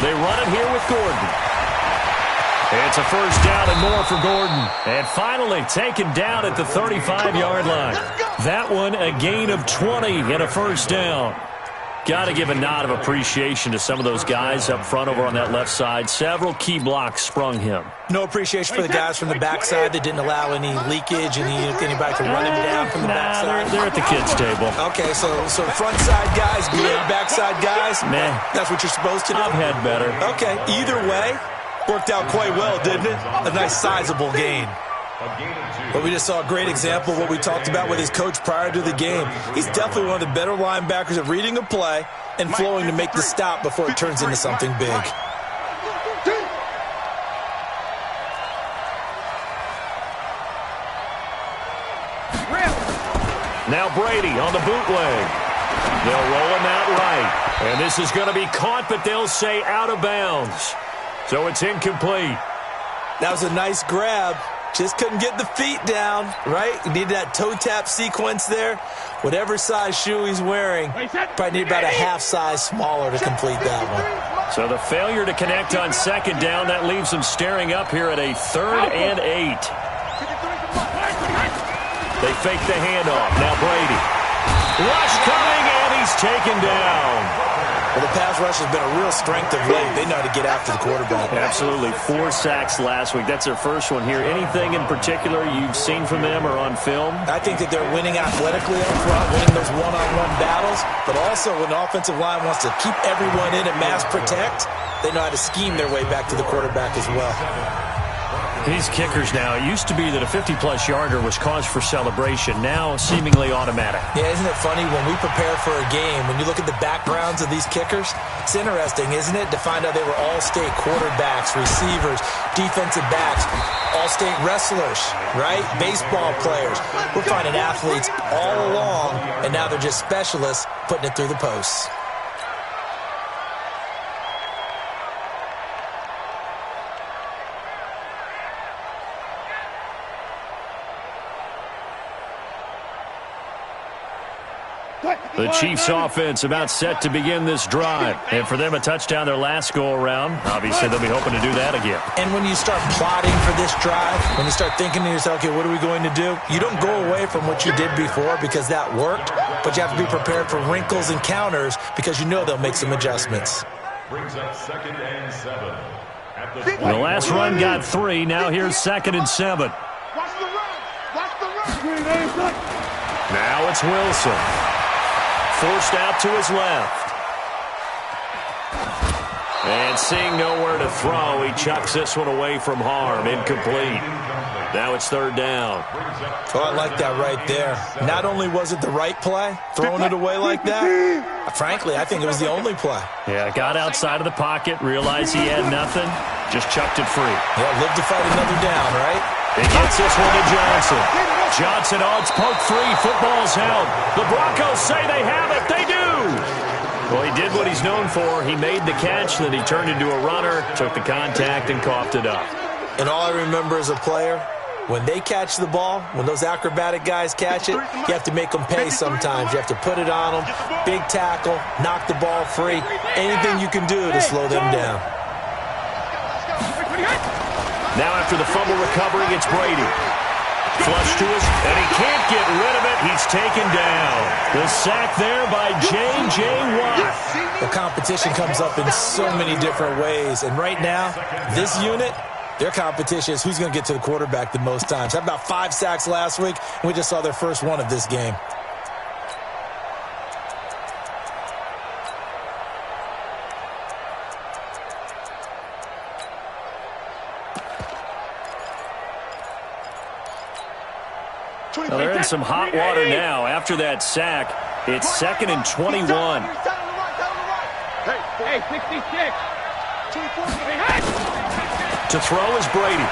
They run it here with Gordon. It's a first down and more for Gordon. And finally taken down at the 35-yard line. That one a gain of 20 and a first down. Got to give a nod of appreciation to some of those guys up front over on that left side. Several key blocks sprung him. No appreciation for the guys from the backside that didn't allow any leakage, anybody to run him down from the backside. They're at the kids' table. Okay, so front side guys good, backside guys, man, that's what you're supposed to do? I've had better. Okay, either way, worked out quite well, didn't it? A nice sizable gain. But we just saw a great example of what we talked about with his coach prior to the game. He's definitely one of the better linebackers at reading a play and flowing to make the stop before it turns into something big. Now Brady on the bootleg. They'll roll him out right. And this is going to be caught, but they'll say out of bounds. So it's incomplete. That was a nice grab. Just couldn't get the feet down, right? He needed that toe tap sequence there. Whatever size shoe he's wearing, probably need about a half size smaller to complete that one. So the failure to connect on second down, that leaves him staring up here at a 3rd and 8. They fake the handoff. Now Brady. Rush coming, and he's taken down. Well, the pass rush has been a real strength of late. They know how to get after the quarterback. Absolutely. 4 sacks last week. That's their first one here. Anything in particular you've seen from them or on film? I think that they're winning athletically up front, winning those one-on-one battles, but also when the offensive line wants to keep everyone in and mass protect, they know how to scheme their way back to the quarterback as well. These kickers now, it used to be that a 50-plus yarder was cause for celebration. Now, seemingly automatic. Yeah, isn't it funny when we prepare for a game, when you look at the backgrounds of these kickers, it's interesting, isn't it, to find out they were all-state quarterbacks, receivers, defensive backs, all-state wrestlers, right? Baseball players. We're finding athletes all along, and now they're just specialists putting it through the posts. The Chiefs offense about set to begin this drive. And for them, a touchdown their last go-around. Obviously, they'll be hoping to do that again. And when you start plotting for this drive, when you start thinking to yourself, okay, what are we going to do? You don't go away from what you did before because that worked, but you have to be prepared for wrinkles and counters because you know they'll make some adjustments. Brings up 2nd and 7. The last run got 3. Now here's 2nd and 7. Watch the run. Watch the run. Now it's Wilson. Forced out to his left. And seeing nowhere to throw, he chucks this one away from harm. Incomplete. Now it's 3rd down. Oh, I like that right there. Not only was it the right play, throwing it away like that, frankly, I think it was the only play. Yeah, got outside of the pocket, realized he had nothing, just chucked it free. Yeah, live to fight another down, right? He gets this one to Johnson. Johnson, oh, it's poke free. Football's held. The Broncos say they have it. They do. Well, he did what he's known for. He made the catch, then he turned into a runner, took the contact, and coughed it up. And all I remember as a player, when they catch the ball, when those acrobatic guys catch it, you have to make them pay sometimes. You have to put it on them, big tackle, knock the ball free, anything you can do to slow them down. Now after the fumble recovery, it's Brady. Flush to us, and he can't get rid of it. He's taken down. The sack there by J.J. Watt. The competition comes up in so many different ways, and right now, this unit, their competition is who's going to get to the quarterback the most times. Had about 5 sacks last week, and we just saw their first one of this game. Well, they're in some hot water now. After that sack, it's 2nd and 21. Hey, 66. To throw is Brady.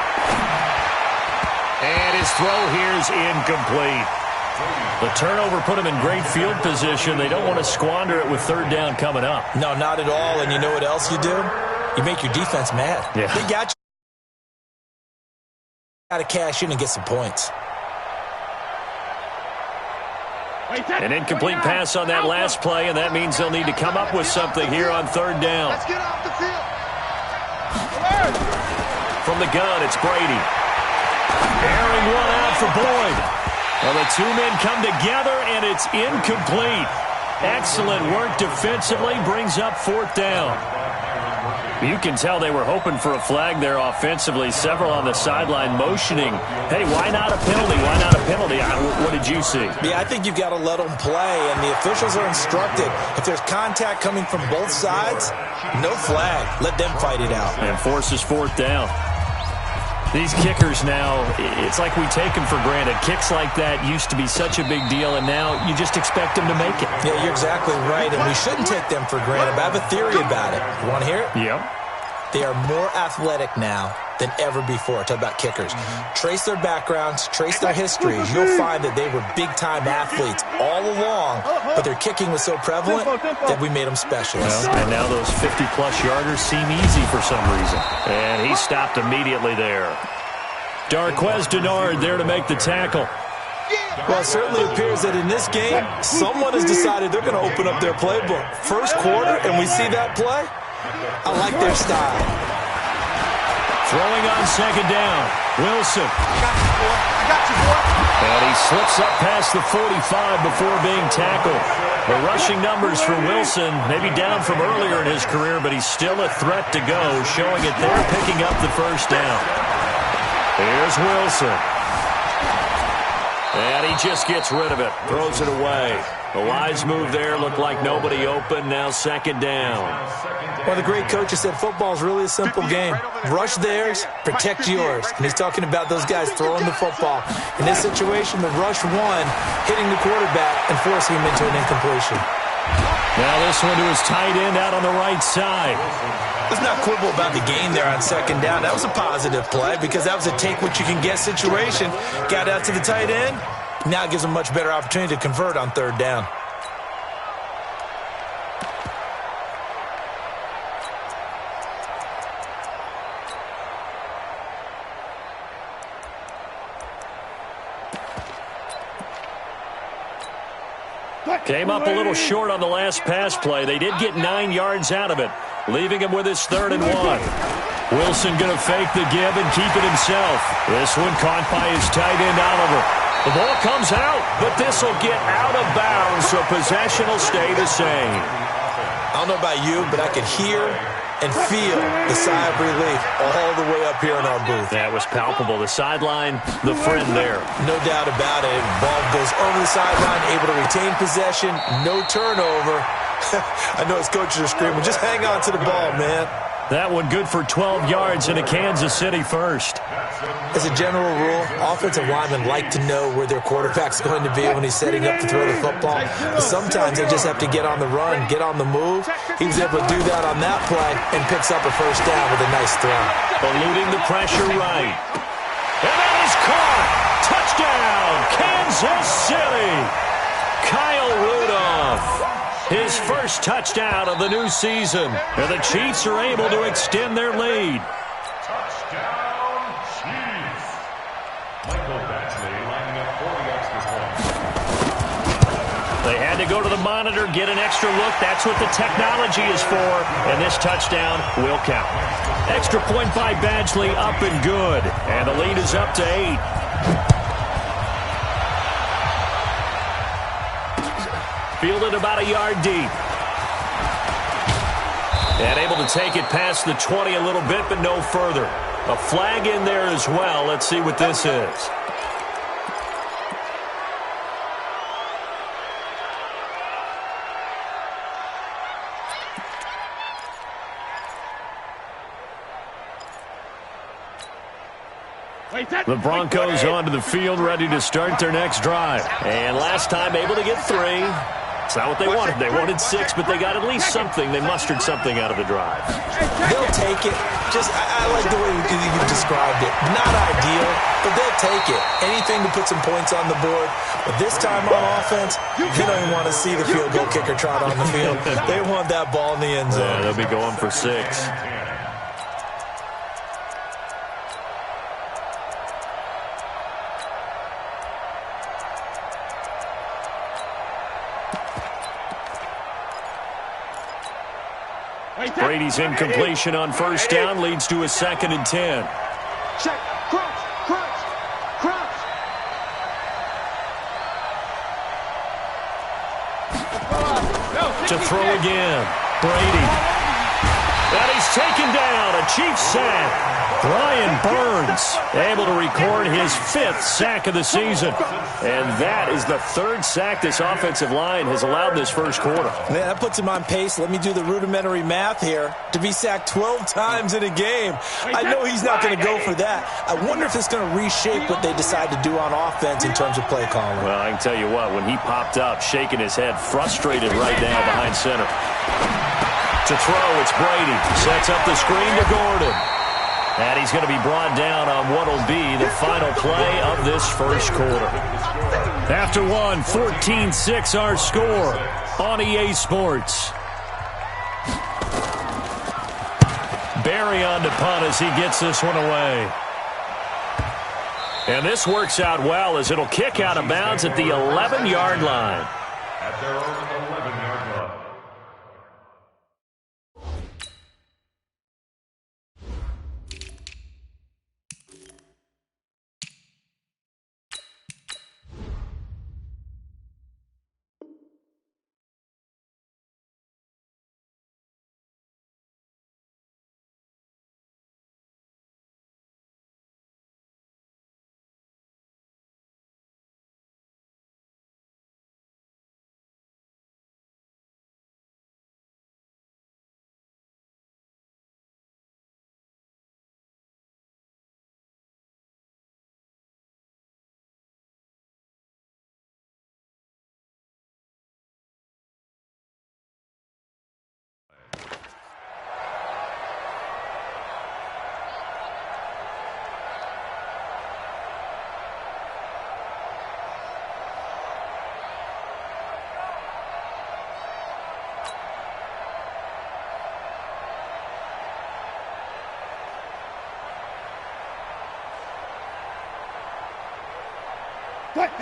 And his throw here is incomplete. The turnover put him in great field position. They don't want to squander it with 3rd down coming up. No, not at all. And you know what else you do? You make your defense mad. Yeah. They got you. Got to cash in and get some points. An incomplete pass on that last play, and that means they'll need to come up with something here on third down. Let's get off the field. From the gun, it's Brady. Airing one out for Boyd. Well, the two men come together, and it's incomplete. Excellent work defensively, brings up fourth down. You can tell they were hoping for a flag there offensively. Several on the sideline motioning, hey, why not a penalty? Why not a penalty? What did you see? Yeah, I think you've got to let them play, and the officials are instructed. If there's contact coming from both sides, no flag. Let them fight it out. And forces fourth down. These kickers now, it's like we take them for granted. Kicks like that used to be such a big deal, and now you just expect them to make it. Yeah, you're exactly right, and we shouldn't take them for granted, but I have a theory about it. You want to hear it? Yep. They are more athletic now than ever before. Talk about kickers. Trace their backgrounds, trace their histories. You'll find that they were big-time athletes all along, but their kicking was so prevalent that we made them specialists. Well, and now those 50-plus yarders seem easy for some reason. And he stopped immediately there. Darquez Denard there to make the tackle. Well, it certainly appears that in this game, someone has decided they're going to open up their playbook. First quarter, and we see that play. I like their style. Throwing on second down. Wilson. I got you, boy. And he slips up past the 45 before being tackled. The rushing numbers for Wilson, maybe down from earlier in his career, but he's still a threat to go, showing it there, picking up the first down. Here's Wilson. And he just gets rid of it, throws it away. A wise move there, looked like nobody open, now second down. Well, the great coach has said football is really a simple game. Rush theirs, protect yours. And he's talking about those guys throwing the football. In this situation, the rush won, hitting the quarterback and forcing him into an incompletion. Now this one to his tight end out on the right side. Let's not quibble about the game there on second down. That was a positive play because that was a take-what-you-can-get situation. Got out to the tight end. Now it gives them a much better opportunity to convert on third down. Came up a little short on the last pass play. They did get 9 yards out of it, leaving him with his 3rd and 1. Wilson going to fake the give and keep it himself. This one caught by his tight end, Oliver. The ball comes out, but this will get out of bounds, so possession will stay the same. I don't know about you, but I could hear and feel the sigh of relief all the way up here in our booth. That was palpable. The sideline, the friend there. No doubt about it. Ball goes over the sideline, able to retain possession, no turnover. I know his coaches are screaming, just hang on to the ball, man. That one good for 12 yards in a Kansas City first. As a general rule, offensive linemen like to know where their quarterback's going to be when he's setting up to throw the football. But sometimes they just have to get on the run, get on the move. He was able to do that on that play and picks up a first down with a nice throw. Eluding the pressure right. And that is caught. Touchdown, Kansas City. Kyle Rudolph. His first touchdown of the new season. And the Chiefs are able to extend their lead. Touchdown, Chiefs. Michael Batchley lining up for the extra point. They had to go to the monitor, get an extra look. That's what the technology is for. And this touchdown will count. Extra point by Badgley, up and good. And the lead is up to 8. Fielded about a yard deep. And able to take it past the 20 a little bit, but no further. A flag in there as well. Let's see what this is. The Broncos onto the field, ready to start their next drive. And last time able to get 3. It's not what they wanted. They wanted 6, but they got at least something. They mustered something out of the drive. They'll take it. I like the way you described it. Not ideal, but they'll take it. Anything to put some points on the board. But this time on offense, you don't even want to see the field goal kicker trot on the field. They want that ball in the end zone. Yeah, they'll be going for 6. Brady's incompletion on first down leads to a 2nd and 10. Check. Crouch. To throw again. Brady. And he's taken down. A Chiefs sack. Brian Burns able to record his 5th sack of the season. And that is the 3rd sack this offensive line has allowed this first quarter. Man, that puts him on pace. Let me do the rudimentary math here. To be sacked 12 times in a game. I know he's not going to go for that. I wonder if it's going to reshape what they decide to do on offense in terms of play calling. Well, I can tell you what, when he popped up, shaking his head, frustrated right now behind center. To throw, it's Brady. Sets up the screen to Gordon. And he's going to be brought down on what will be the final play of this first quarter. After one, 14-6 our score on EA Sports. Barry on to punt as he gets this one away. And this works out well as it'll kick out of bounds at the 11-yard line. At their own 11-yard line.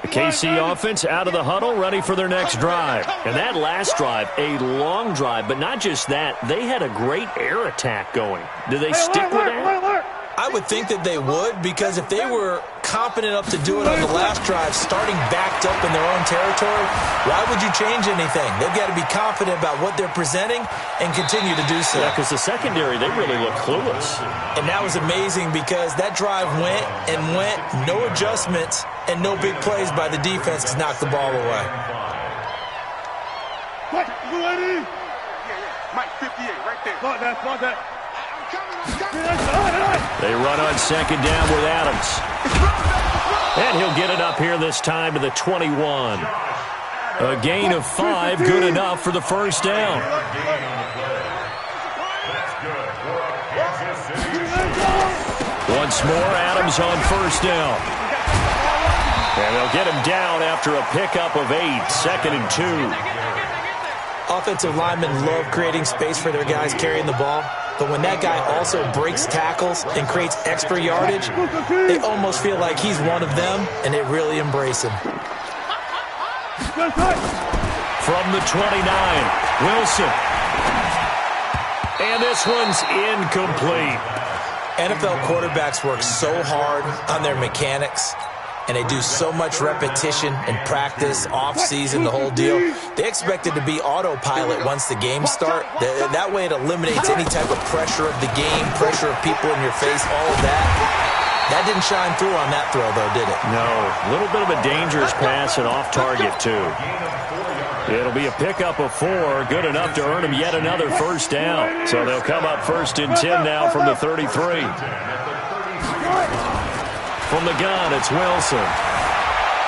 The KC offense out of the huddle, ready for their next drive. And that last drive, a long drive, but not just that, they had a great air attack going. Do they stick with that? I would think that they would, because if they were competent enough to do it on the last drive, starting backed up in their own territory, why would you change anything? They've got to be confident about what they're presenting and continue to do so. Yeah, because the secondary, they really look clueless. And that was amazing because that drive went and went, no adjustments, and no big plays by the defense to knock the ball away. Mike, 58, right there. Spot that. They run on second down with Adams. And he'll get it up here this time to the 21. A gain of 5, good enough for the first down. Once more, Adams on first down. And they'll get him down after a pickup of 8, 2nd and 2. Offensive linemen love creating space for their guys carrying the ball. But when that guy also breaks tackles and creates extra yardage, they almost feel like he's one of them, and they really embrace him. From the 29, Wilson. And this one's incomplete. NFL quarterbacks work so hard on their mechanics, and they do so much repetition and practice, off-season, the whole deal. They expect it to be autopilot once the games start. That way it eliminates any type of pressure of the game, pressure of people in your face, all of that. That didn't shine through on that throw, though, did it? No. A little bit of a dangerous pass and off target, too. It'll be a pickup of 4, good enough to earn them yet another first down. So they'll come up 1st and 10 now from the 33. From the gun, it's Wilson.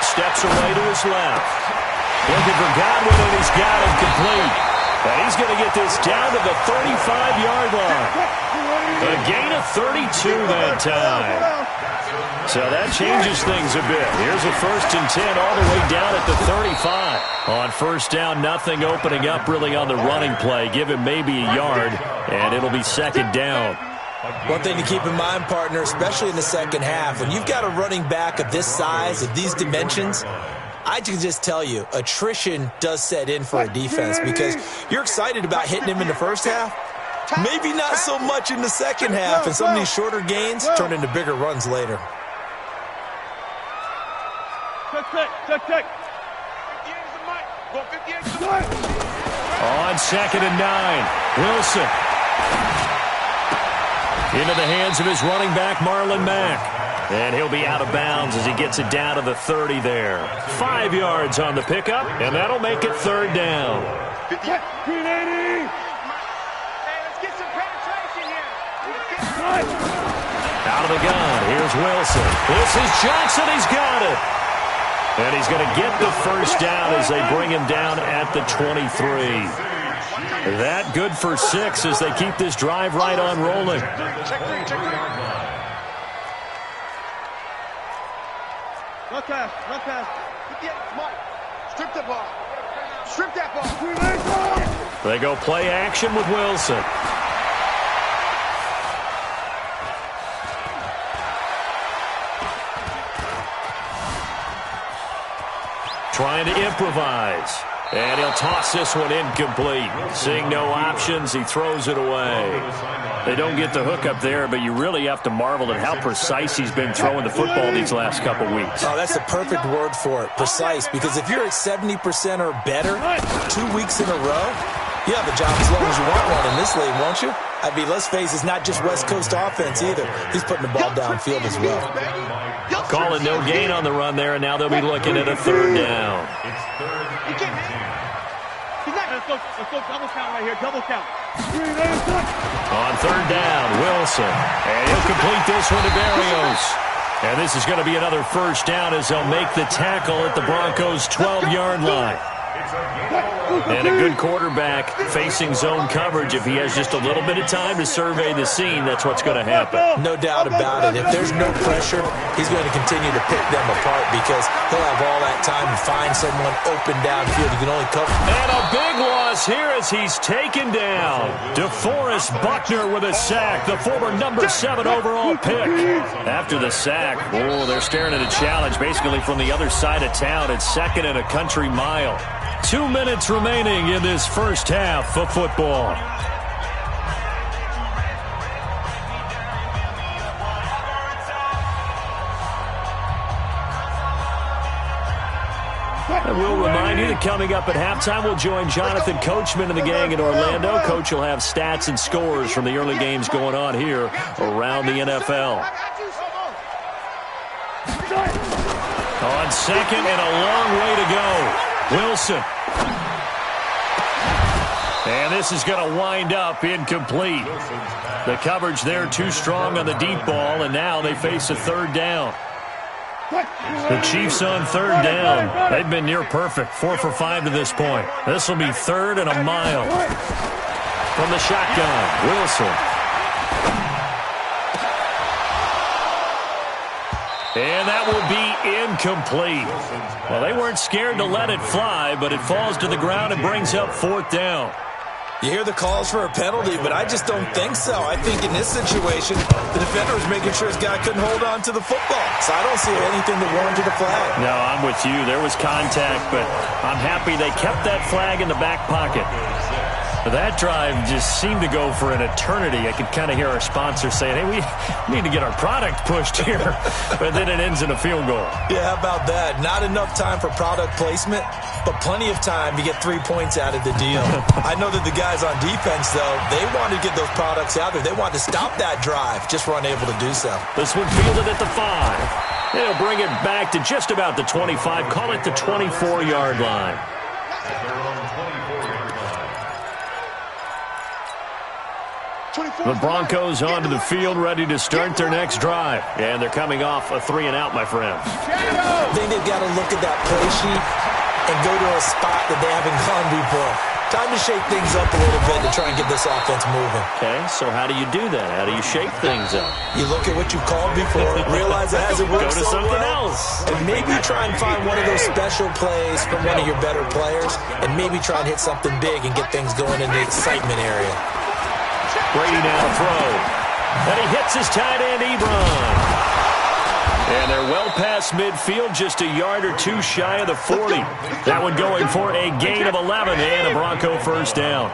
Steps away to his left. Looking for Godwin, and he's got him complete. And he's going to get this down to the 35-yard line. A gain of 32 that time. So that changes things a bit. Here's a 1st and 10 all the way down at the 35. On first down, nothing opening up really on the running play. Give him maybe a yard, and it'll be 2nd down. One thing to keep in mind, partner, especially in the second half, when you've got a running back of this size, of these dimensions, I can just tell you, attrition does set in for a defense because you're excited about hitting him in the first half, Maybe not so much in the second half, and some of these shorter gains turn into bigger runs later. Check. On 2nd and 9, Wilson. Into the hands of his running back, Marlon Mack. And he'll be out of bounds as he gets it down to the 30 there. 5 yards on the pickup, and that'll make it 3rd down. 380. Out of the gun, here's Wilson. This is Johnson, he's got it. And he's going to get the 1st down as they bring him down at the 23. That good for 6 as they keep this drive right on rolling. Run pass. Strip that ball. They go play action with Wilson. Trying to improvise. And he'll toss this one incomplete. Seeing no options, he throws it away. They don't get the hook up there, but you really have to marvel at how precise he's been throwing the football these last couple weeks. Oh, that's the perfect word for it, precise. Because if you're at 70% or better 2 weeks in a row, you have a job as long as you want one in this league, won't you? I mean, let's face it, it's not just West Coast offense either. He's putting the ball downfield as well. Call it no gain on the run there, and now they'll be looking at a 3rd down. Let's go double count right here. Double count. On 3rd down, Wilson. And he'll complete this one to Berrios. And this is going to be another 1st down as they'll make the tackle at the Broncos' 12-yard line. And a good quarterback facing zone coverage. If he has just a little bit of time to survey the scene, that's what's going to happen. No doubt about it. If there's no pressure, he's going to continue to pick them apart because he'll have all that time to find someone open downfield. He can only cover. And a big loss here as he's taken down. DeForest Buckner with a sack, the former number 7 overall pick. After the sack, they're staring at a challenge basically from the other side of town. It's 2nd and a country mile. 2 minutes remaining in this 1st half of football. And we'll remind you that coming up at halftime, we'll join Jonathan Coachman and the gang in Orlando. Coach will have stats and scores from the early games going on here around the NFL. On 2nd and a long way to go. Wilson. And this is going to wind up incomplete. The coverage there too strong on the deep ball, and now they face a 3rd down. The Chiefs on 3rd down. They've been near perfect, 4 for 5 to this point. This will be 3rd and a mile. From the shotgun, Wilson. And that will be incomplete. Well, they weren't scared to let it fly, but it falls to the ground and brings up 4th down. You hear the calls for a penalty, but I just don't think so. I think in this situation, the defender was making sure his guy couldn't hold on to the football. So I don't see anything that warranted a flag. No, I'm with you. There was contact, but I'm happy they kept that flag in the back pocket. That drive just seemed to go for an eternity. I could kind of hear our sponsor saying, hey, we need to get our product pushed here. But then it ends in a field goal. Yeah, how about that? Not enough time for product placement, but plenty of time to get 3 points out of the deal. I know that the guys on defense, though, they wanted to get those products out there. They wanted to stop that drive, just were unable to do so. This one fielded at the 5. They'll bring it back to just about the 25. Call it the 24-yard line. The Broncos onto the field, ready to start their next drive. And they're coming off a 3-and-out, my friend. I think they've got to look at that play sheet and go to a spot that they haven't gone before. Time to shake things up a little bit to try and get this offense moving. Okay, so how do you do that? How do you shake things up? You look at what you called before, realize it hasn't worked so well. Go to something else. And maybe try and find one of those special plays from one of your better players, and maybe try and hit something big and get things going in the excitement area. Brady now to throw. And he hits his tight end, Ebron. And they're well past midfield, just a yard or two shy of the 40. That one going for a gain of 11 and a Bronco 1st down.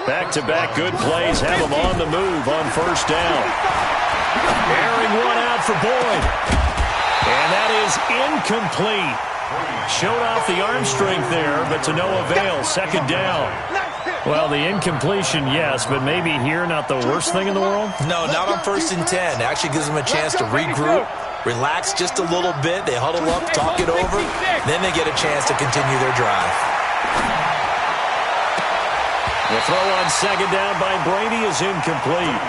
Back-to-back good plays have them on the move on first down. Airing one out for Boyd. And that is incomplete. Showed off the arm strength there, but to no avail. Second down. Well, the incompletion, yes, but maybe here not the worst thing in the world? No, not on 1st and 10. Actually gives them a chance to regroup, relax just a little bit. They huddle up, talk it over. Then they get a chance to continue their drive. The throw on second down by Brady is incomplete.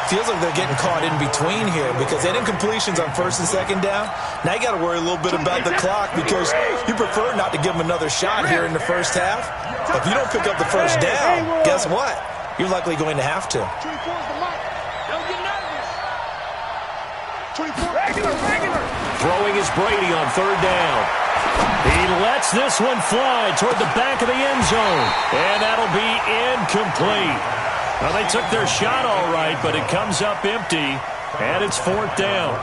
Feels like they're getting caught in between here because they had incompletions on 1st and 2nd down. Now you got to worry a little bit about the clock because you prefer not to give them another shot here in the first half. If you don't pick up the first down, guess what? You're likely going to have to. Throwing is Brady on third down. He lets this one fly toward the back of the end zone. And that'll be incomplete. Well, they took their shot all right, but it comes up empty, and it's 4th down.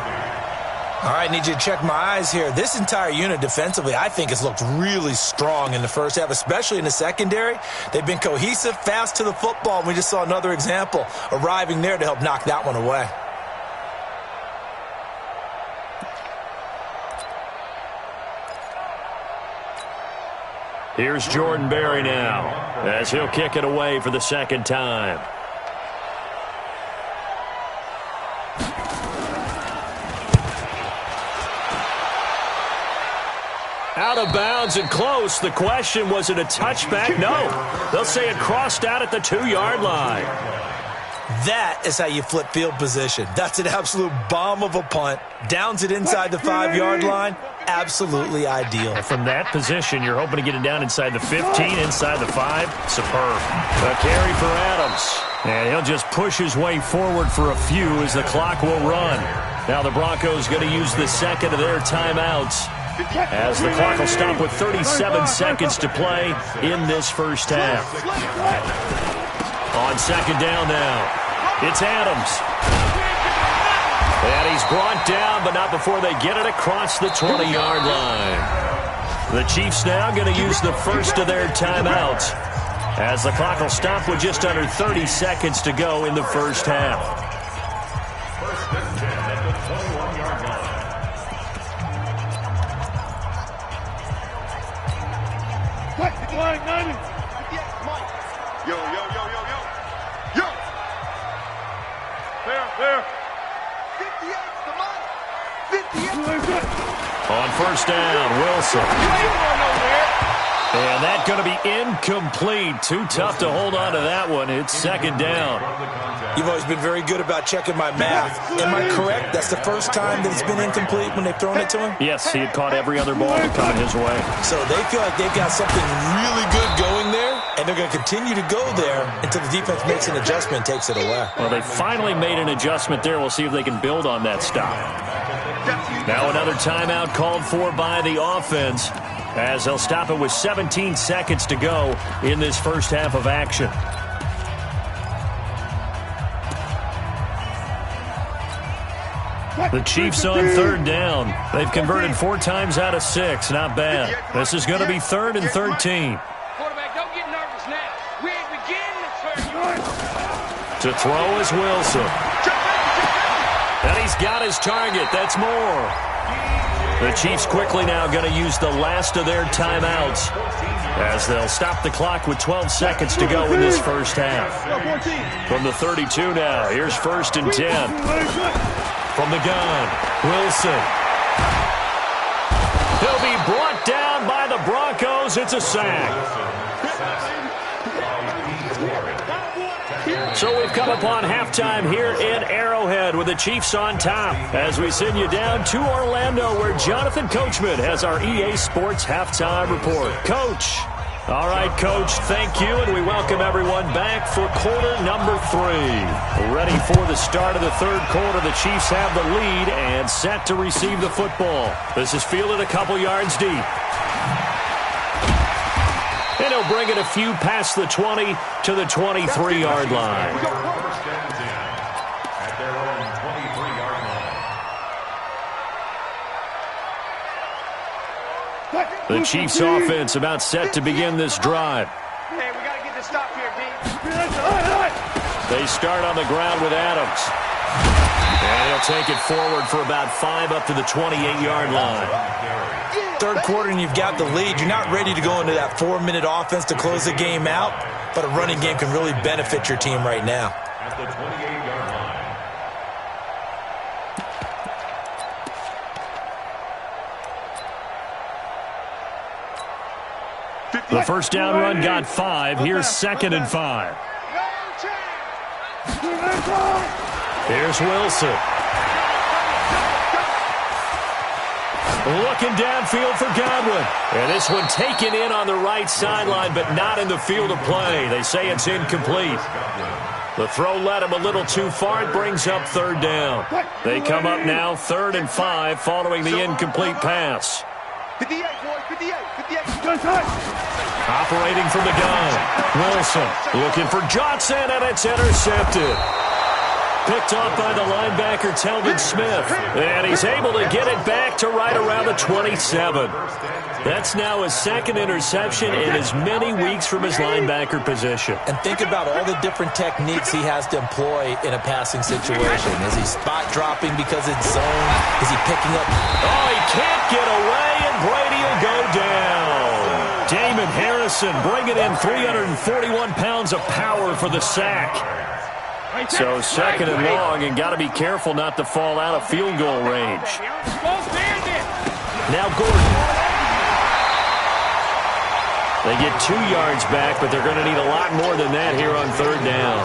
All right, need you to check my eyes here. This entire unit defensively, I think, has looked really strong in the first half, especially in the secondary. They've been cohesive, fast to the football, and we just saw another example arriving there to help knock that one away. Here's Jordan Berry now, as he'll kick it away for the second time. Out of bounds and close. The question, was it a touchback? No. They'll say it crossed out at the 2-yard line. That is how you flip field position. That's an absolute bomb of a punt. Downs it inside the 5-yard line. Absolutely ideal. From that position, you're hoping to get it down inside the 15, inside the 5. Superb. A carry for Adams. And he'll just push his way forward for a few as the clock will run. Now the Broncos going to use the second of their timeouts as the clock will stop with 37 seconds to play in this first half. On second down now, it's Adams. And he's brought down, but not before they get it across the 20-yard line. The Chiefs now going to use the first of their timeouts as the clock will stop with just under 30 seconds to go in the first half. First and 10 at the 21-yard line. Yo. There. 58. On first down, Wilson. And that's going to be incomplete. Too tough to hold on to that one. It's second down. You've always been very good about checking my math. Am I correct? That's the first time that it's been incomplete when they've thrown it to him? Yes, he had caught every other ball coming his way. So they feel like they've got something really good going there, and they're going to continue to go there until the defense makes an adjustment and takes it away. Well, they finally made an adjustment there. We'll see if they can build on that stop. Now another timeout called for by the offense as they'll stop it with 17 seconds to go in this first half of action. The Chiefs on third down. They've converted 4 times out of 6. Not bad. This is going to be 3rd and 13. Quarterback, don't get nervous now. We ain't beginning To throw is Wilson. And he's got his target. That's Moore. The Chiefs quickly now going to use the last of their timeouts as they'll stop the clock with 12 seconds to go in this first half. From the 32 now, here's 1st and 10. From the gun, Wilson. He'll be brought down by the Broncos. It's a sack. So we've come upon halftime here in Arrowhead with the Chiefs on top as we send you down to Orlando where Jonathan Coachman has our EA Sports halftime report. Coach. All right, Coach, thank you, and we welcome everyone back for quarter number 3. Ready for the start of the third quarter. The Chiefs have the lead and set to receive the football. This is fielded a couple yards deep. And he'll bring it a few past the 20 to the 23-yard line. First and 10 at their own 23-yard line. The Chiefs offense about set to begin this drive. Hey, we got to get this stop here, D. They start on the ground with Adams. And he'll take it forward for about 5 up to the 28-yard line. Third quarter and you've got the lead. You're not ready to go into that 4-minute offense to close the game out, but a running game can really benefit your team right now. At the 28-yard line. The first down run got 5. Here's 2nd and 5. Here's Wilson. Looking downfield for Godwin. And this one taken in on the right sideline, but not in the field of play. They say it's incomplete. The throw led him a little too far. It brings up 3rd down. They come up now 3rd and 5 following the incomplete pass. 58, boy, 58. Operating from the gun. Wilson looking for Johnson, and it's intercepted. Picked off by the linebacker, Telvin Smith. And he's able to get it back to right around the 27. That's now his 2nd interception in as many weeks from his linebacker position. And think about all the different techniques he has to employ in a passing situation. Is he spot dropping because it's zone? Is he picking up? Oh, he can't get away, and Brady will go down. Damon Harrison bringing in 341 pounds of power for the sack. So 2nd and long, and got to be careful not to fall out of field goal range. Now Gordon. They get 2 yards back, but they're going to need a lot more than that here on 3rd down.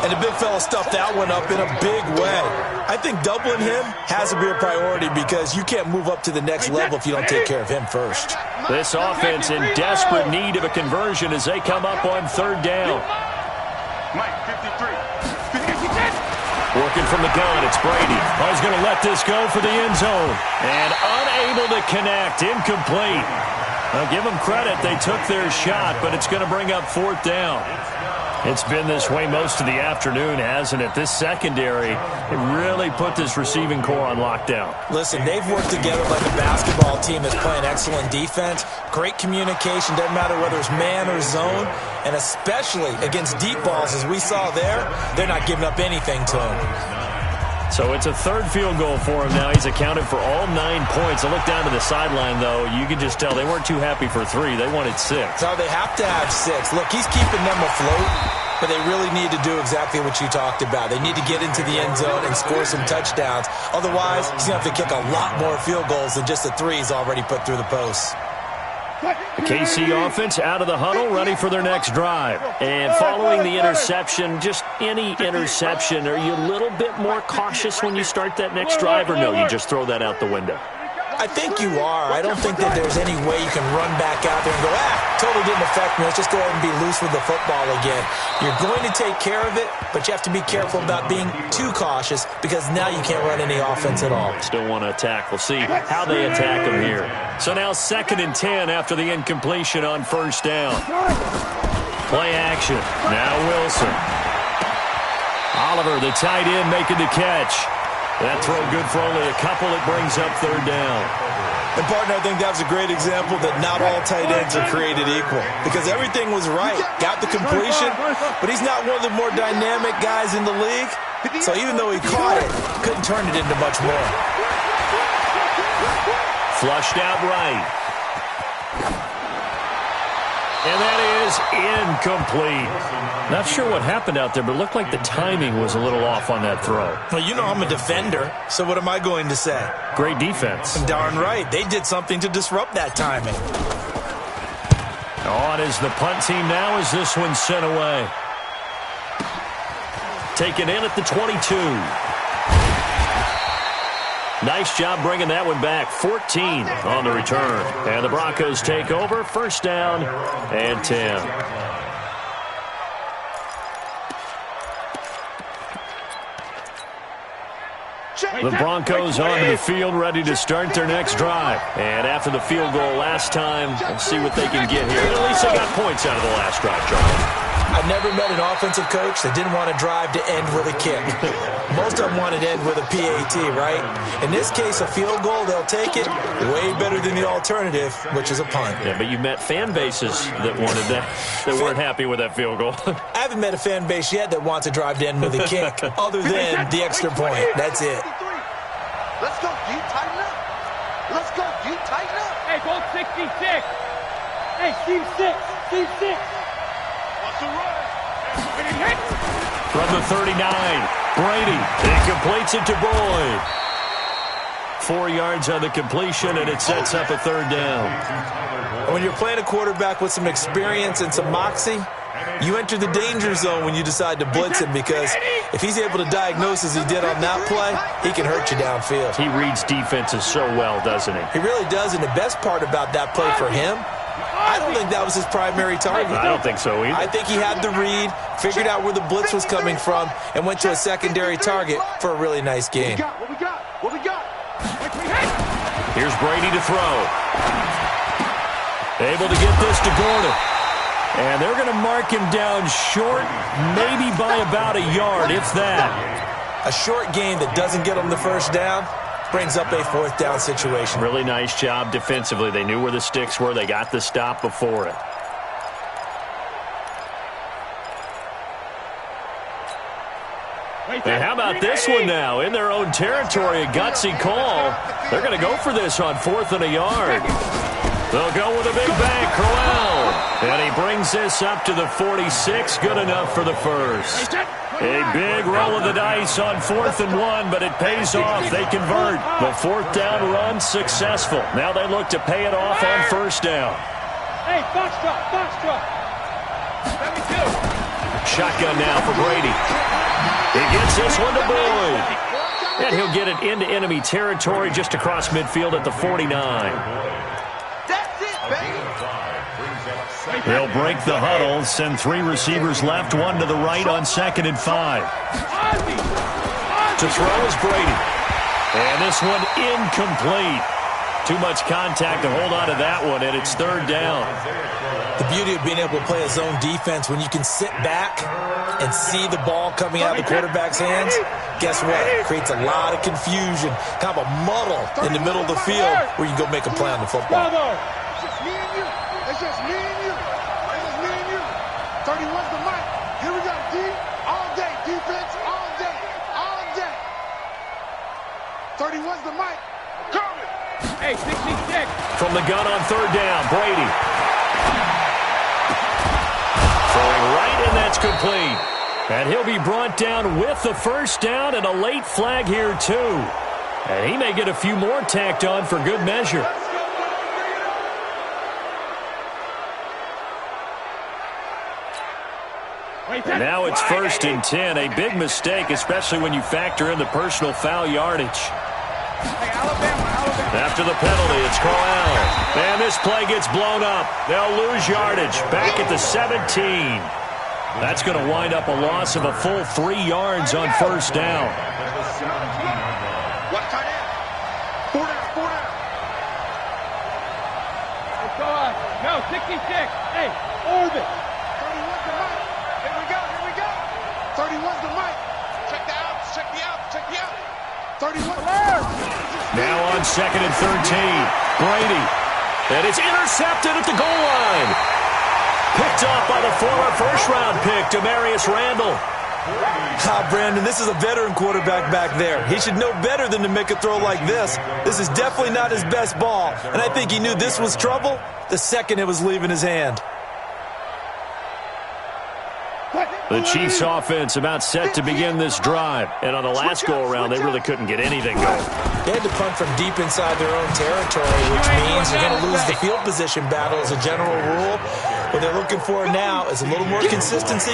And the big fella stuffed that one up in a big way. I think doubling him has to be a priority because you can't move up to the next level if you don't take care of him first. This offense in desperate need of a conversion as they come up on 3rd down. Mike, 53. Working from the gun, it's Brady. Oh, he's going to let this go for the end zone. And unable to connect, incomplete. I'll give them credit, they took their shot, but it's going to bring up 4th down. It's been this way most of the afternoon, hasn't it? This secondary, it really put this receiving core on lockdown. Listen, they've worked together like a basketball team that's playing excellent defense. Great communication, doesn't matter whether it's man or zone. And especially against deep balls, as we saw there, they're not giving up anything to him. So it's a 3rd field goal for him now. He's accounted for all 9 points. I look down to the sideline, though. You can just tell they weren't too happy for 3. They wanted 6. No, they have to have 6. Look, he's keeping them afloat, but they really need to do exactly what you talked about. They need to get into the end zone and score some touchdowns. Otherwise, he's going to have to kick a lot more field goals than just the 3 he's already put through the posts. The KC offense out of the huddle, ready for their next drive. And following the interception, just any interception, are you a little bit more cautious when you start that next drive, or no, you just throw that out the window? I think you are. I don't think that there's any way you can run back out there and go, totally didn't affect me. Let's just go ahead and be loose with the football again. You're going to take care of it, but you have to be careful about being too cautious because now you can't run any offense at all. Still want to attack. We'll see how they attack them here. So now 2nd and 10 after the incompletion on 1st down. Play action. Now Wilson. Oliver, the tight end, making the catch. That throw good for only a couple. It brings up 3rd down. And, partner, I think that was a great example that not all tight ends are created equal because everything was right. Got the completion, but he's not one of the more dynamic guys in the league. So even though he caught it, couldn't turn it into much more. Flushed out right. And that is incomplete. Not sure what happened out there, but it looked like the timing was a little off on that throw. Well, you know I'm a defender, so what am I going to say? Great defense. Darn right. They did something to disrupt that timing. On is the punt team now as this one's sent away. Taken in at the 22. Nice job bringing that one back. 14 on the return. And the Broncos take over. 1st down and 10. The Broncos onto the field, ready to start their next drive. And after the field goal last time, we'll see what they can get here. At least they got points out of the last drive, Charlie. I've never met an offensive coach that didn't want to drive to end with a kick. Most of them wanted to end with a PAT, right? In this case, a field goal, they'll take it way better than the alternative, which is a punt. Yeah, but you met fan bases that wanted that, that weren't happy with that field goal. I haven't met a fan base yet that wants to drive to end with a kick, other than the extra point. That's it. Let's go, you tighten up. Let's go, you tighten up. Hey, go 66. Hey, team 6. Team 6. What's the run? From the 39, Brady. He completes it to Boyd. 4 yards on the completion, and it sets up a third down. When you're playing a quarterback with some experience and some moxie, you enter the danger zone when you decide to blitz him, because if he's able to diagnose as he did on that play, he can hurt you downfield. He reads defenses so well, doesn't he? He really does, and the best part about that play for him, I don't think that was his primary target. I don't think so either. I think he had the read, figured out where the blitz was coming from, and went to a secondary target for a really nice game. What we got? What we got? Here's Brady to throw. Able to get this to Gordon. And they're going to mark him down short, maybe by about a yard, if that. A short game that doesn't get him the first down brings up a fourth down situation. Really nice job defensively. They knew where the sticks were. They got the stop before it. And how about this one now? In their own territory, a gutsy call. They're going to go for this on 4th and a yard. They'll go with a big bang, Crowell. And he brings this up to the 46. Good enough for the first. A big roll of the dice on 4th and 1, but it pays off. They convert. The 4th down run successful. Now they look to pay it off on 1st down. Hey, box drop. Let me do. Shotgun now for Brady. He gets this one to Boyd. And he'll get it into enemy territory just across midfield at the 49. That's it, baby. They'll break the huddle, send 3 receivers left, 1 to the right on 2nd and 5. To throw is Brady. And this one incomplete. Too much contact to hold on to that one, and it's 3rd down. The beauty of being able to play a zone defense, when you can sit back and see the ball coming out of the quarterback's hands, guess what? It creates a lot of confusion, kind of a muddle in the middle of the field where you can go make a play on the football. It's just me and you. It's just me and you. It's just me and you. 31's the mic. Here we go, D. All day. Defense all day. All day. 31's the mic. Coming. Hey, 66. From the gun on 3rd down, Brady. Throwing right, and that's complete. And he'll be brought down with the 1st down and a late flag here, too. And he may get a few more tacked on for good measure. And now it's 1st and 10. A big mistake, especially when you factor in the personal foul yardage. After the penalty, it's Crowell. And this play gets blown up. They'll lose yardage. Back at the 17. That's going to wind up a loss of a full 3 yards on 1st down. What tight end? 4 down. Go on. No, 66. Hey, orbit. 31's the mic. Here we go. 31's the mic. Check the outs. 31. Now on 2nd and 13. Brady. And it's intercepted at the goal line. Picked off by the former first-round pick, Demarius Randall. Brandon, this is a veteran quarterback back there. He should know better than to make a throw like this. This is definitely not his best ball, and I think he knew this was trouble the second it was leaving his hand. The Chiefs' offense about set to begin this drive. And on the last go-around, they really couldn't get anything going. They had to punt from deep inside their own territory, which means you're going to lose the field position battle as a general rule. What they're looking for now is a little more consistency,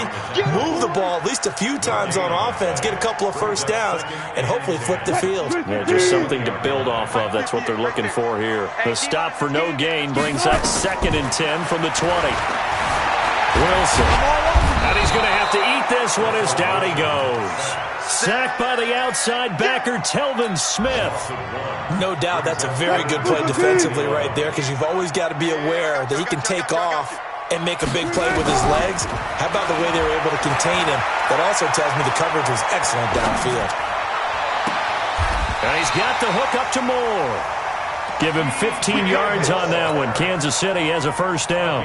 move the ball at least a few times on offense, get a couple of 1st downs, and hopefully flip the field. Yeah, just something to build off of. That's what they're looking for here. The stop for no gain brings up 2nd and 10 from the 20. Wilson. And he's going to have to eat this one as down he goes. Sacked by the outside backer, Telvin Smith. No doubt that's a very good play defensively right there, because you've always got to be aware that he can take off and make a big play with his legs. How about the way they were able to contain him? That also tells me the coverage was excellent downfield. And he's got the hook up to Moore. Give him 15 yards on that one. Kansas City has a first down.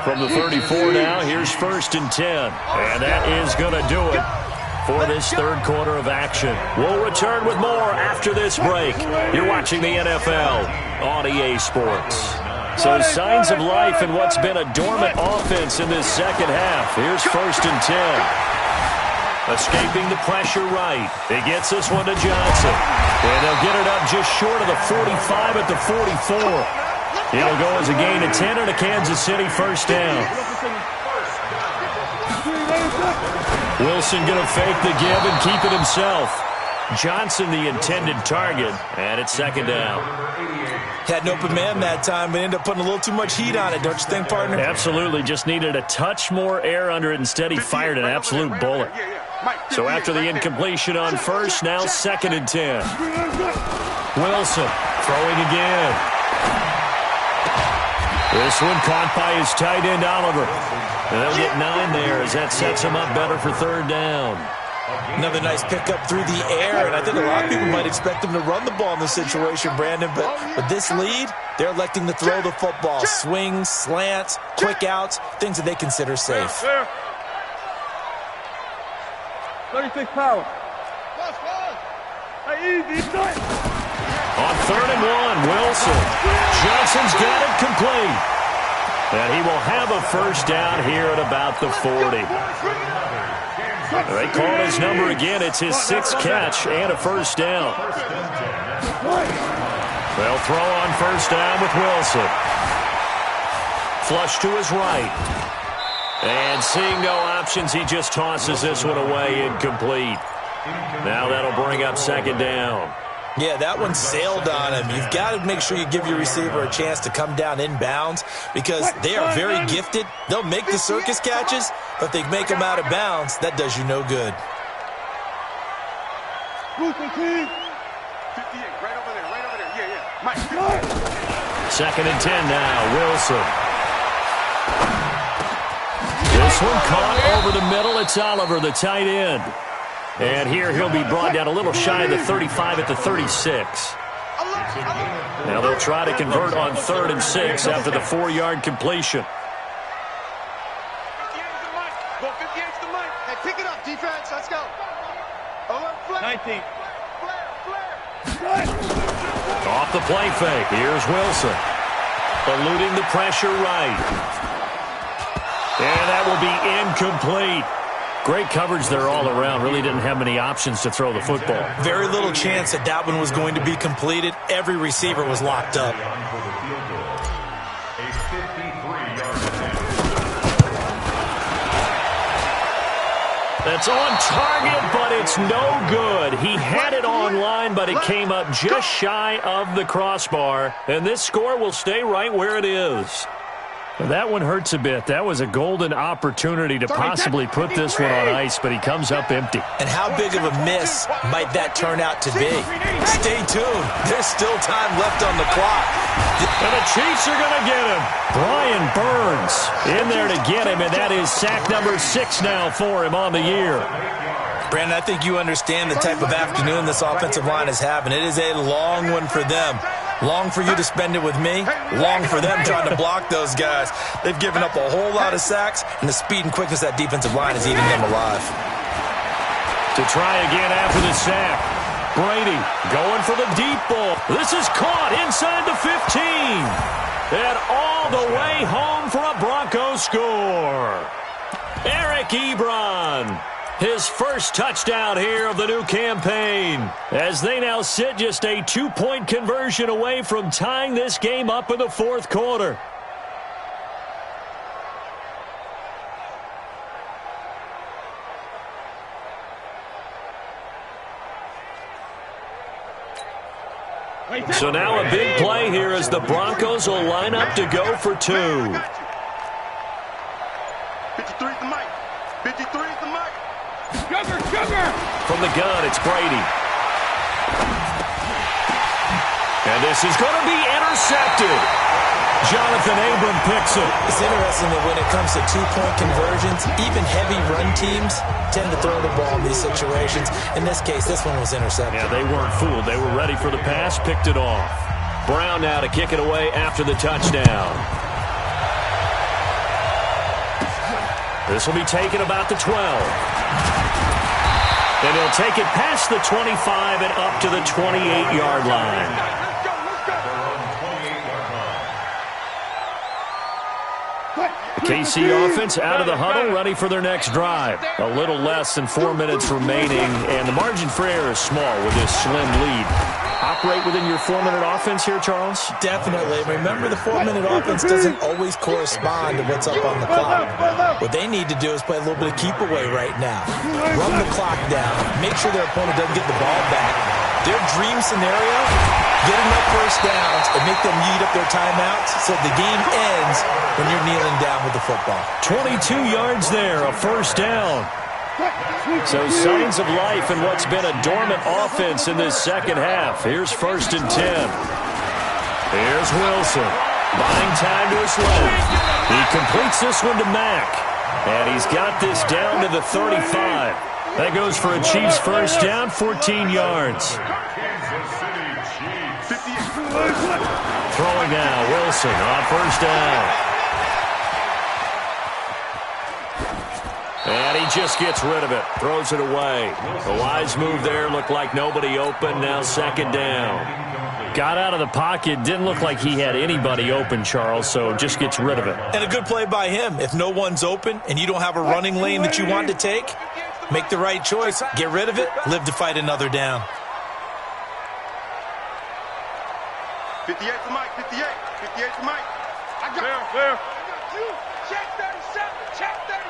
From the 34 now, here's 1st and 10. And that is going to do it for this third quarter of action. We'll return with more after this break. You're watching the NFL on EA Sports. So signs of life in what's been a dormant offense in this second half. Here's 1st and 10. Escaping the pressure right. He gets this one to Johnson. And they'll get it up just short of the 45 at the 44. It'll go as a gain of 10 and a Kansas City first down. Wilson going to fake the give and keep it himself. Johnson the intended target, and it's second down. Had an open man that time, but ended up putting a little too much heat on it, don't you think, partner? Absolutely. Just needed a touch more air under it. Instead, he fired an absolute bullet. So after the incompletion on first, now 2nd and 10. Wilson throwing again. This one caught by his tight end, Oliver. And they'll get 9 there as that sets him up better for third down. Another nice pickup through the air, and I think a lot of people might expect him to run the ball in this situation, Brandon, but with this lead, they're electing to throw the football. Swings, slants, quick outs, things that they consider safe. 36 power. On 3rd and 1, Wilson. Johnson's got it complete. And he will have a first down here at about the 40. They call his number again. It's his 6th catch and a first down. They'll throw on first down with Wilson. Flush to his right. And seeing no options, he just tosses this one away, incomplete. Now that'll bring up second down. Yeah, that one sailed on him. You've got to make sure you give your receiver a chance to come down inbounds because they are very gifted. They'll make the circus catches, but if they make them out of bounds, that does you no good. 2nd and 10 now, Wilson. This one caught over the middle. It's Oliver, the tight end. And here he'll be brought down a little shy of the 35 at the 36. Now they'll try to convert on 3rd and 6 after the 4-yard completion. Go 58 to the mic. Hey, pick it up, defense. Let's go. 19. Off the play fake. Here's Wilson. Eluding the pressure right. And that will be incomplete. Great coverage there all around. Really didn't have many options to throw the football. Very little chance that that one was going to be completed. Every receiver was locked up. That's on target, but it's no good. He had it online, but it came up just shy of the crossbar. And this score will stay right where it is. That one hurts a bit. That was a golden opportunity to possibly put this one on ice, but he comes up empty. And how big of a miss might that turn out to be? Stay tuned. There's still time left on the clock. And the Chiefs are going to get him. Brian Burns in there to get him, and that is sack number 6 now for him on the year. Brandon, I think you understand the type of afternoon this offensive line is having. It is a long one for them. Long for you to spend it with me. Long for them trying to block those guys. They've given up a whole lot of sacks, and the speed and quickness of that defensive line is eating them alive. To try again after the sack. Brady going for the deep ball. This is caught inside the 15. And all the way home for a Broncos score. Eric Ebron. His first touchdown here of the new campaign, as they now sit just a 2-point conversion away from tying this game up in the 4th quarter. So now a big play here as the Broncos will line up to go for 2. 53 is the mic. 53 is the mic. Sugar! From the gun, it's Brady. And this is going to be intercepted. Jonathan Abram picks it. It's interesting that when it comes to two-point conversions, even heavy run teams tend to throw the ball in these situations. In this case, this one was intercepted. Yeah, they weren't fooled. They were ready for the pass, picked it off. Brown now to kick it away after the touchdown. This will be taken about the 12. And he'll take it past the 25 and up to the 28-yard line. KC offense out of the huddle, ready for their next drive. A little less than 4 minutes remaining, and the margin for error is small with this slim lead. Operate within your 4-minute offense here, Charles? Definitely. Remember, the 4-minute offense doesn't always correspond to what's up on the clock. What they need to do is play a little bit of keep away right now. Run the clock down. Make sure their opponent doesn't get the ball back. Their dream scenario, get enough first downs and make them eat up their timeouts so the game ends when you're kneeling down with the football. 22 yards there, a first down. So signs of life in what's been a dormant offense in this second half. Here's 1st and 10. Here's Wilson. Buying time to his left. He completes this one to Mack. And he's got this down to the 35. That goes for a Chiefs first down, 14 yards. Throwing now, Wilson on first down. And he just gets rid of it, throws it away. A wise move there, looked like nobody open, now 2nd down. Got out of the pocket, didn't look like he had anybody open, Charles, so just gets rid of it. And a good play by him. If no one's open and you don't have a running lane that you want to take, make the right choice, get rid of it, live to fight another down. 58 to Mike, 58 to Mike. I got Clear. Check 37, check 37.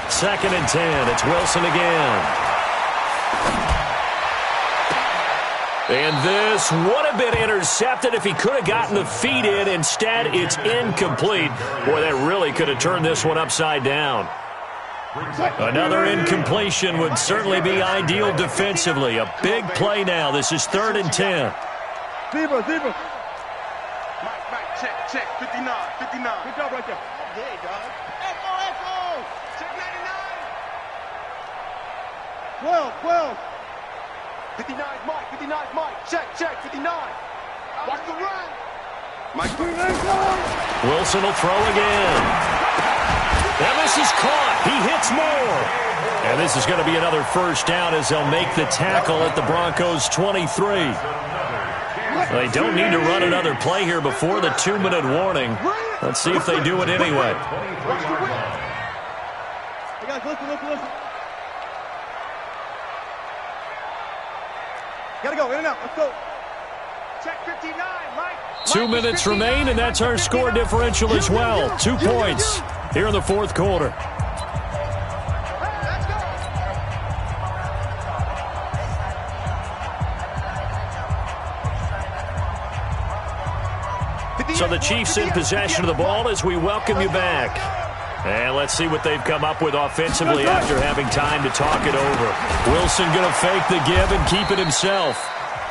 2nd and 10, it's Wilson again. And this would have been intercepted if he could have gotten the feet in. Instead, it's incomplete. Boy, that really could have turned this one upside down. Another incompletion would certainly be ideal defensively. A big play now. This is 3rd and 10. Zebra. Mike, check, 59. Good job right there. Yeah, dog. Echo. Check 99. 12. 59 Mike. Check, 59. Watch the run. Mike. Wilson will throw again. And this is caught. He hits more. And this is going to be another first down as they'll make the tackle at the Broncos' 23. They don't need to run another play here before the 2-minute warning. Let's see if they do it anyway. Hey guys, listen. Gotta go, in and out, let's go. Check 59, Mike. 2 minutes remain, and that's our score differential as well. 2 points here in the 4th quarter. So the Chiefs in possession of the ball as we welcome you back. And let's see what they've come up with offensively after having time to talk it over. Wilson going to fake the give and keep it himself.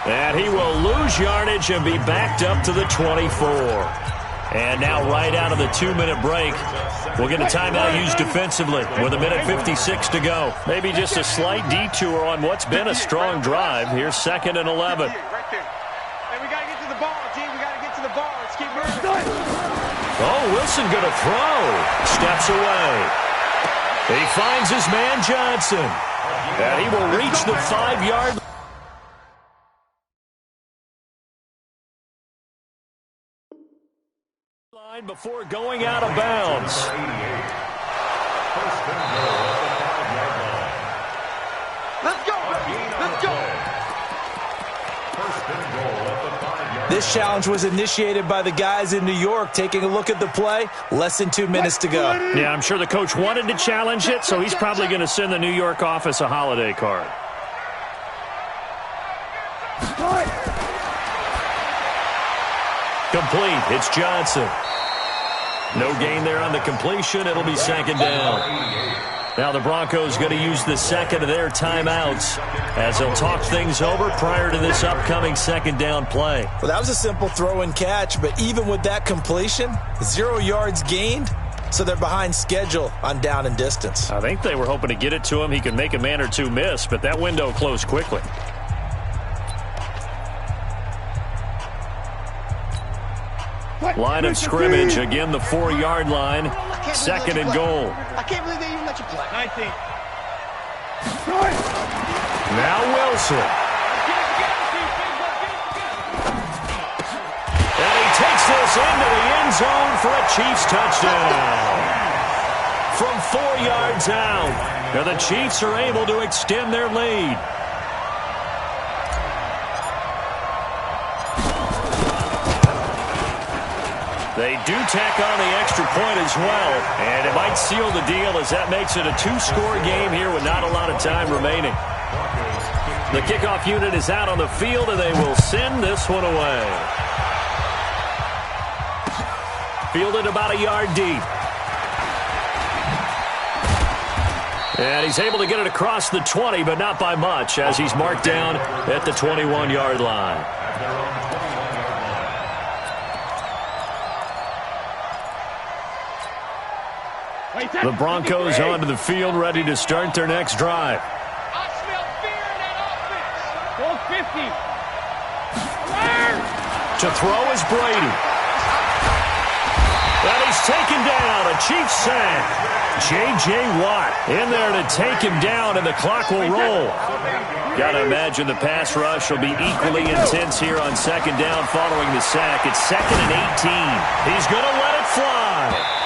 And he will lose yardage and be backed up to the 24. And now right out of the 2-minute break, we'll get a timeout used defensively with 1:56 to go. Maybe just a slight detour on what's been a strong drive. Here's 2nd and 11. Right there. Hey, we got to get to the ball, G. We got to get to the ball. Let's keep moving. Oh, Wilson going to throw. Steps away. He finds his man Johnson. And he will reach the 5-yard line before going out of bounds. Let's go. This challenge was initiated by the guys in New York. Taking a look at the play, less than 2 minutes to go. Yeah, I'm sure the coach wanted to challenge it, so he's probably going to send the New York office a holiday card. Complete. It's Johnson. No gain there on the completion. It'll be 2nd down. Now the Broncos going to use the second of their timeouts as they'll talk things over prior to this upcoming second down play. Well, that was a simple throw and catch, but even with that completion, 0 yards gained, so they're behind schedule on down and distance. I think they were hoping to get it to him. He could make a man or two miss, but that window closed quickly. Line of scrimmage, again the 4-yard line, second and goal. I can't believe they even let you play. 19. Now Wilson. And he takes this into the end zone for a Chiefs touchdown. From 4 yards out, now the Chiefs are able to extend their lead. They do tack on the extra point as well, and it might seal the deal as that makes it a 2-score game here with not a lot of time remaining. The kickoff unit is out on the field, and they will send this one away. Fielded about a yard deep. And he's able to get it across the 20, but not by much, as he's marked down at the 21-yard line. The Broncos onto the field, ready to start their next drive. I smell fear in that offense. Go 50. To throw is Brady. And he's taken down, a Chiefs sack. J.J. Watt in there to take him down, and the clock will roll. Got to imagine the pass rush will be equally intense here on second down following the sack. It's 2nd and 18. He's going to let it fly.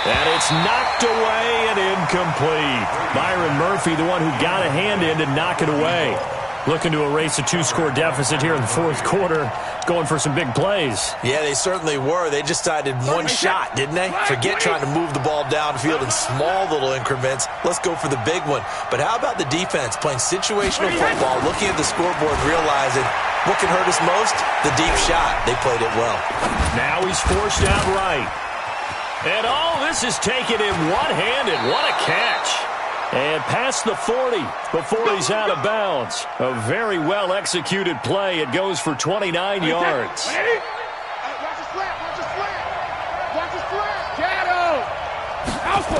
And it's knocked away and incomplete. Byron Murphy, the one who got a hand in to knock it away. Looking to erase a 2-score deficit here in the fourth quarter. Going for some big plays. Yeah, they certainly were. They just decided one shot, didn't they? Forget trying to move the ball downfield in small little increments. Let's go for the big one. But how about the defense playing situational football, looking at the scoreboard, realizing what can hurt us most? The deep shot. They played it well. Now he's forced out right. And all this is taken in one-handed. What a catch. And past the 40 before he's out of bounds. A very well-executed play. It goes for 29 yards. Watch his flat, watch his flat. Watch his flat. Shadow. Alpha.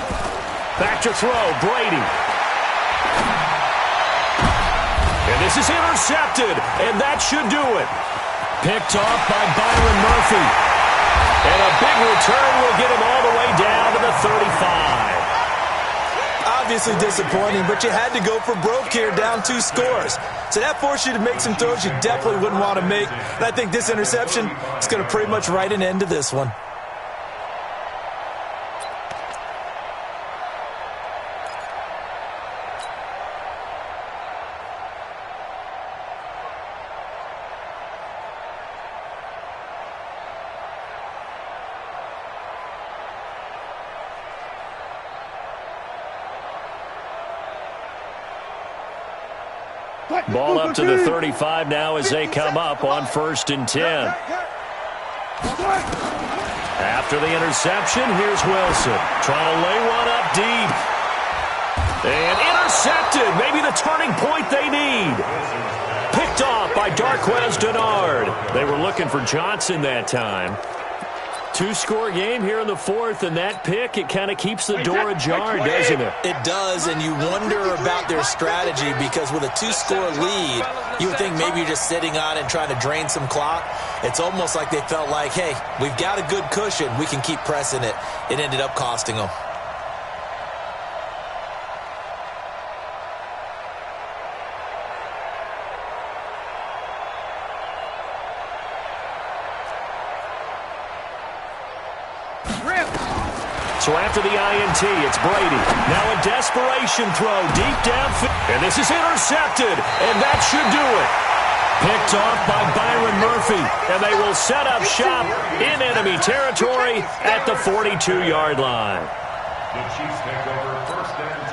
Back to throw, Brady. And this is intercepted, and that should do it. Picked off by Byron Murphy. And a big return will get him all the way down to the 35. Obviously disappointing, but you had to go for broke here, down 2 scores. So that forced you to make some throws you definitely wouldn't want to make. And I think this interception is going to pretty much write an end to this one. Ball up to the 35 now as they come up on 1st and 10. After the interception, here's Wilson. Trying to lay one up deep. And intercepted. Maybe the turning point they need. Picked off by Darquez Denard. They were looking for Johnson that time. 2-score game here in the fourth, and that pick, it kind of keeps the door ajar, doesn't it? It does, and you wonder about their strategy because with a 2-score lead, you would think maybe you're just sitting on and trying to drain some clock. It's almost like they felt like, hey, we've got a good cushion. We can keep pressing it. It ended up costing them. So after the INT, it's Brady. Now a desperation throw deep downfield. And this is intercepted, and that should do it. Picked off by Byron Murphy, and they will set up shop in enemy territory at the 42-yard line. The Chiefs take over 1st and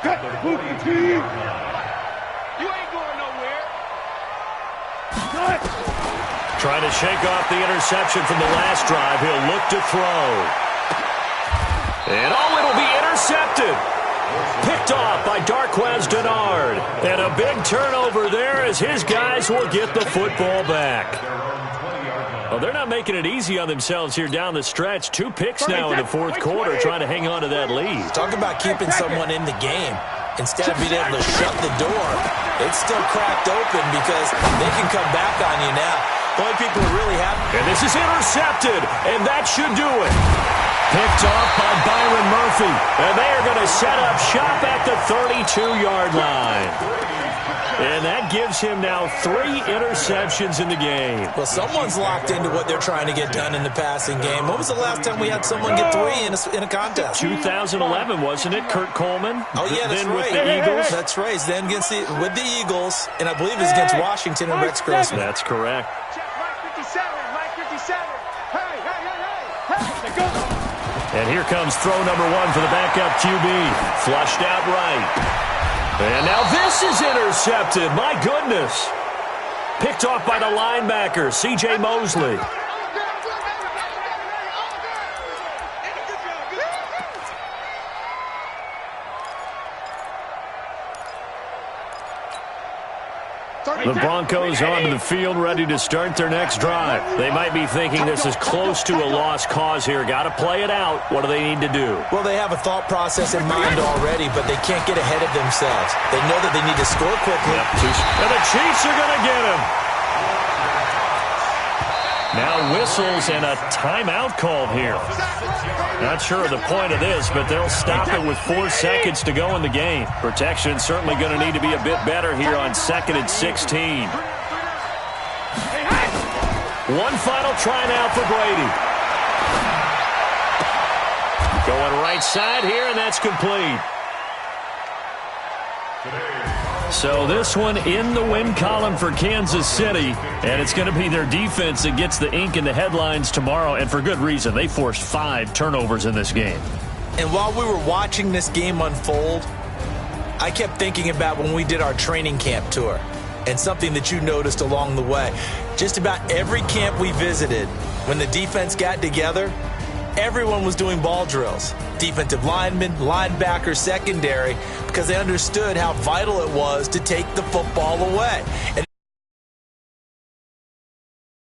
10 at the 42-yard line. You ain't going nowhere. Trying to shake off the interception from the last drive. He'll look to throw. And it'll be intercepted. Picked off by Darquez Denard. And a big turnover there as his guys will get the football back. Well, they're not making it easy on themselves here down the stretch. 2 picks now in the fourth quarter trying to hang on to that lead. Talk about keeping someone in the game. Instead of being able to shut the door, it's still cracked open because they can come back on you now. The only people who really have... And this is intercepted, and that should do it. Picked off by Byron Murphy, and they are going to set up shop at the 32-yard line. And that gives him now 3 interceptions in the game. Well, someone's locked into what they're trying to get done in the passing game. When was the last time we had someone get 3 in a contest? 2011, wasn't it? Kurt Coleman? Oh, yeah, that's then right. with the Eagles. That's right. Then with the Eagles, and I believe it's against Washington and Rex Grossman. That's correct. Mike 57, Mike 57. Hey, hey, hey, hey. Hey, go. And here comes throw number 1 for the backup QB. Flushed out right. And now this is intercepted. My goodness. Picked off by the linebacker, C.J. Mosley. The Broncos onto the field, ready to start their next drive. They might be thinking this is close to a lost cause here. Got to play it out. What do they need to do? Well, they have a thought process in mind already, but they can't get ahead of themselves. They know that they need to score quickly. And the Chiefs are going to get him. Now whistles and a timeout called here. Not sure of the point of this, but they'll stop it with 4 seconds to go in the game. Protection certainly going to need to be a bit better here on 2nd and 16. One final try now for Brady. Going right side here, and that's complete. So this one in the win column for Kansas City, and it's going to be their defense that gets the ink in the headlines tomorrow, and for good reason. They forced 5 turnovers in this game. And while we were watching this game unfold, I kept thinking about when we did our training camp tour and something that you noticed along the way. Just about every camp we visited, when the defense got together, everyone was doing ball drills. Defensive linemen, linebackers, secondary, because they understood how vital it was to take the football away. And